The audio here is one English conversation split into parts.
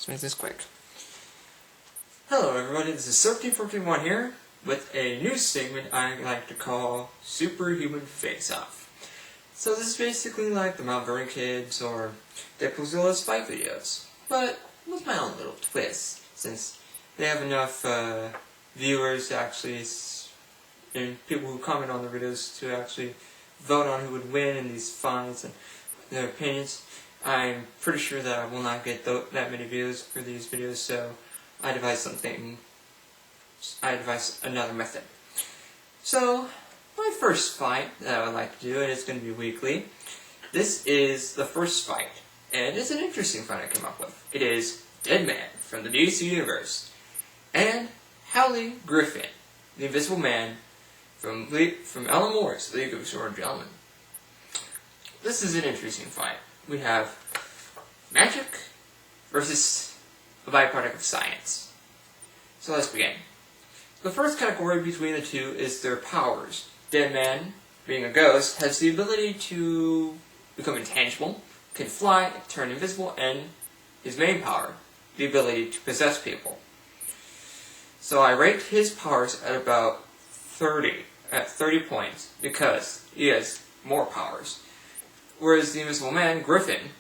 Let's make this quick. Hello everybody, this is 1341 here with a new segment I like to call Superhuman Face-Off. So this is basically like the Mount Vernon Kids or Deadpoolzilla's fight videos, but with my own little twist, since they have enough viewers to actually, and people who comment on the videos to actually vote on who would win in these fights and their opinions. I'm pretty sure that I will not get that many views for these videos, so I devised another method. So, my first fight that I would like to do, and it's going to be weekly, this is the first fight, and it's an interesting fight I came up with. It is Deadman from the DC Universe, and Howley Griffin, the Invisible Man from Alan Moore's League of Extraordinary Gentlemen. This is an interesting fight. We have magic versus a byproduct of science. So let's begin. The first category between the two is their powers. Deadman, being a ghost, has the ability to become intangible, can fly, turn invisible, and his main power, the ability to possess people. So I rate his powers at about 30 points, because he has more powers. Whereas the Invisible Man, Griffin,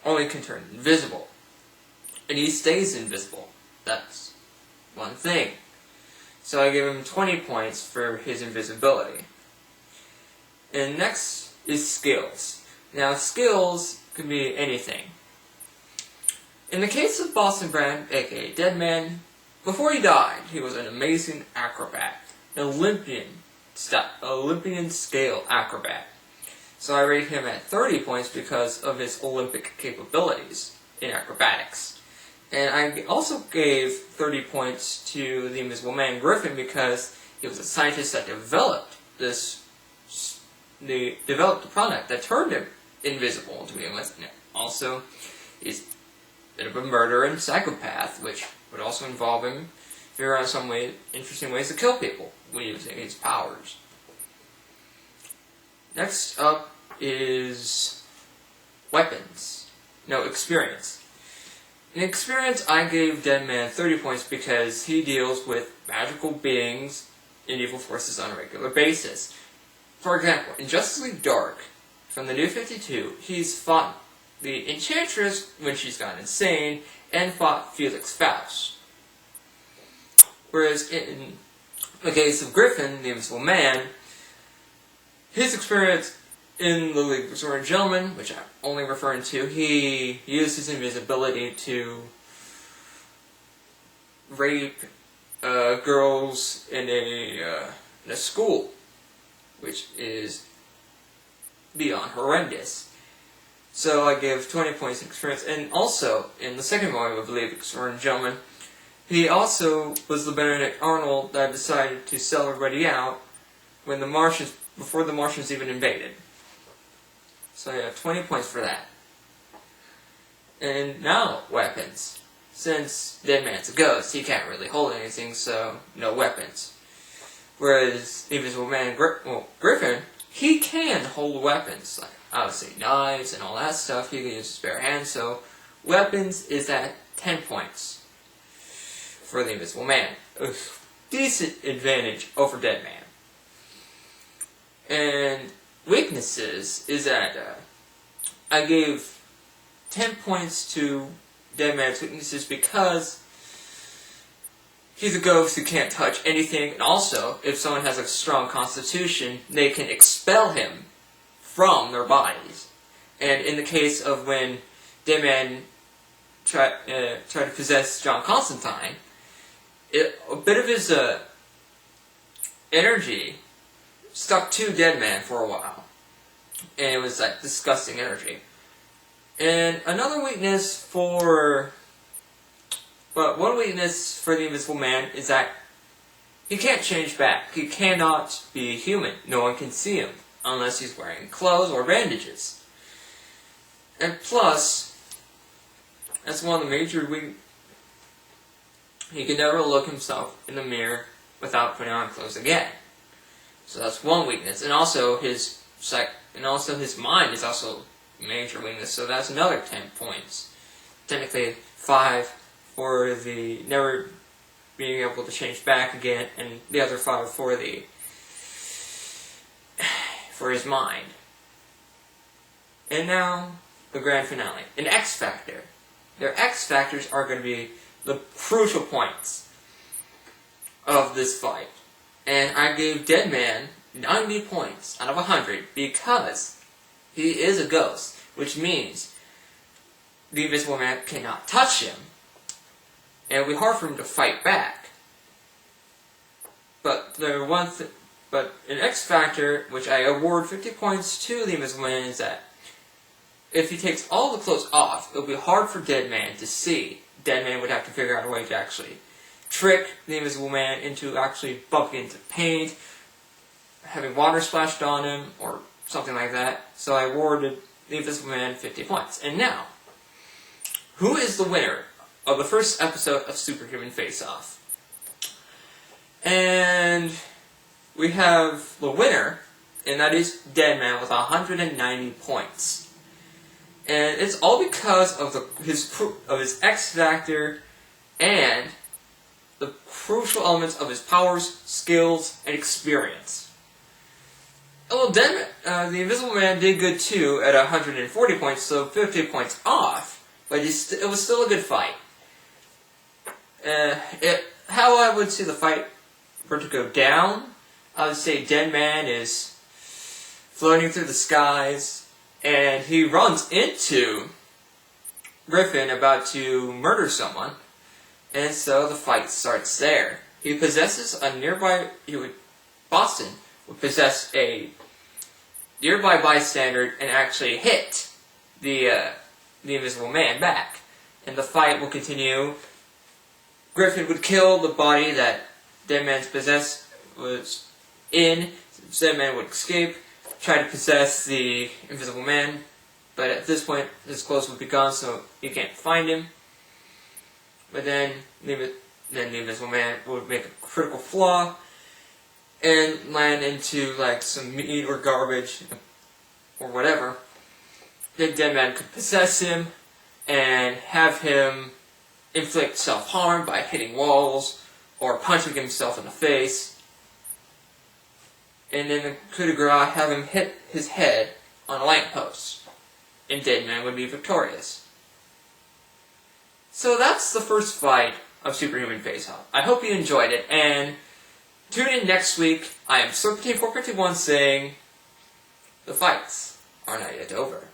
only can turn invisible. And he stays invisible. That's one thing. So I give him 20 points for his invisibility. And next is skills. Now skills can be anything. In the case of Boston Brand, aka Deadman, before he died, he was an amazing acrobat. An Olympian scale acrobat. So I rate him at 30 points because of his Olympic capabilities in acrobatics. And I also gave 30 points to the Invisible Man Griffin because he was a scientist that developed the product that turned him invisible to begin with. And also, he's a bit of a murderer and psychopath, which would also involve him figuring out some interesting ways to kill people when using his powers. Next up is weapons. No, experience. In experience, I gave Deadman 30 points because he deals with magical beings and evil forces on a regular basis. For example, in Justice League Dark, from the New 52, he's fought the Enchantress when she's gone insane, and fought Felix Faust. Whereas in the case of Griffin, the Invisible Man, his experience in the League of Extraordinary Gentlemen, which I'm only referring to, he used his invisibility to rape girls in a school, which is beyond horrendous. So I give 20 points in experience. And also, in the second volume of the League of Extraordinary Gentlemen, he also was the Benedict Arnold that decided to sell everybody out when before the Martians even invaded. So I have 20 points for that. And now, weapons. Since Deadman's a ghost, he can't really hold anything, so no weapons. Whereas the Invisible Man, Griffin, he can hold weapons, like obviously knives and all that stuff. He can use his bare hands, so weapons is at 10 points for the Invisible Man. A decent advantage over Deadman. And weaknesses is that I gave 10 points to Deadman's weaknesses because he's a ghost who can't touch anything, and also, if someone has a strong constitution, they can expel him from their bodies. And in the case of when Deadman tried to possess John Constantine, a bit of his energy stuck to Deadman for a while. And it was like disgusting energy. And another weakness one weakness for the Invisible Man is that he can't change back. He cannot be human. No one can see him unless he's wearing clothes or bandages. And plus, that's one of the major weaknesses. He can never look himself in the mirror without putting on clothes again. So that's one weakness. And also his mind is also a major weakness, so that's another 10 points technically 5 for the never being able to change back again, and the other 5 for his mind. And now, the grand finale. An X Factor. Their X Factors are going to be the crucial points of this fight. And I gave Deadman 90 points out of 100 because he is a ghost, which means the Invisible Man cannot touch him, and it will be hard for him to fight back. But but an X Factor, which I award 50 points to the Invisible Man, is that if he takes all the clothes off, it will be hard for Deadman to see. Deadman would have to figure out a way to actually trick the Invisible Man into actually bumping into paint, having water splashed on him, or something like that. So I awarded the Invisible Man 50 points. And now, who is the winner of the first episode of Superhuman Face-Off? And we have the winner, and that is Deadman with 190 points. And it's all because of his X Factor and the crucial elements of his powers, skills, and experience. Well, Deadman, the Invisible Man did good too at 140 points, so 50 points off, but it was still a good fight. How I would see the fight were to go down, I would say Deadman is floating through the skies, and he runs into Griffin about to murder someone, and so the fight starts there. He possesses a nearby... Boston would possess a nearby bystander and actually hit the Invisible Man back. And the fight will continue. Griffin would kill the body that Deadman's was in. Deadman would escape, try to possess the Invisible Man, but at this point his clothes would be gone, so you can't find him. But then the Invisible Man would make a critical flaw and land into like some meat or garbage or whatever. Then Deadman could possess him and have him inflict self-harm by hitting walls or punching himself in the face. And then the coup de grace, have him hit his head on a lamppost, and Deadman would be victorious. So that's the first fight of Superhuman Face-Off. I hope you enjoyed it, and tune in next week. I am Serpentine451 saying, the fights are not yet over.